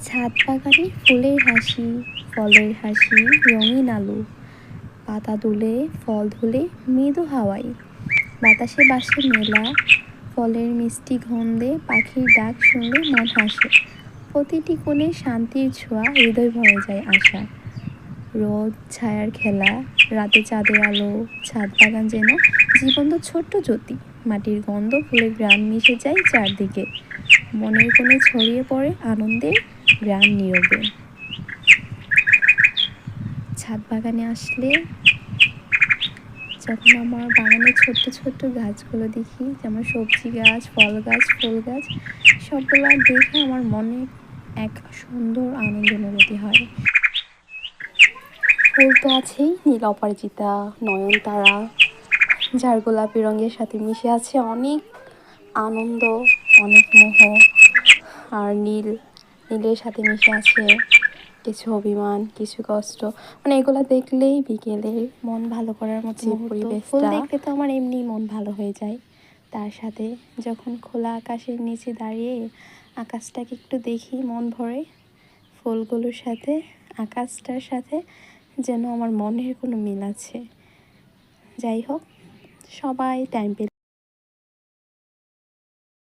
ছাদ বাগানে ফুলের হাসি, ফলের হাসি, রঙিন আলো, পাতা দুলে ফল ধুলে মৃদু হাওয়ায়, বাতাসে বাসে মেলা, ফলের মিষ্টি গন্ধে পাখির ডাক শুনলে মন হাসে। প্রতিটি কোণে শান্তির ছোঁয়া, হৃদয় ভরে যায় আশা। রোদ ছায়ার খেলা, রাতে চাঁদের আলো, ছাদ বাগান যেন জীবন্ত ছোট্ট জ্যোতি। মাটির গন্ধ, ফুলের গ্রাম মিশে যায় চারদিকে, মনের কোণে ছড়িয়ে পড়ে আনন্দের গ্রাম নীরবে। ছাদ বাগানে আসলে যখন আমার বাগানে ছোট্ট ছোট্ট গাছগুলো দেখি, যেমন সবজি গাছ, ফল গাছ, ফুল গাছ, সবগুলো দেখে আমার মনে এক সুন্দর আনন্দ অনুভূতি হয়। ফুল তো আছেই, নীল অপরাজিতা, নয়নতারা, যার গোলাপি রঙের সাথে মিশে আছে অনেক আনন্দ, অনেক মোহ। আর নীলের সাথে মিশে আছে কিছু অভিমান, কিছু কষ্ট। মানে এগুলো দেখলেই বিকেলের মন ভালো করার মতো পরিবেশ। ফুল দেখলে তো আমার এমনি মন ভালো হয়ে যায়। তার সাথে যখন খোলা আকাশের নিচে দাঁড়িয়ে আকাশটাকে একটু দেখি, মন ভরে। ফুলগুলোর সাথে আকাশটার সাথে যেন আমার মনের কোনো মিল আছে। যাই হোক, সবাই টাইম পেলে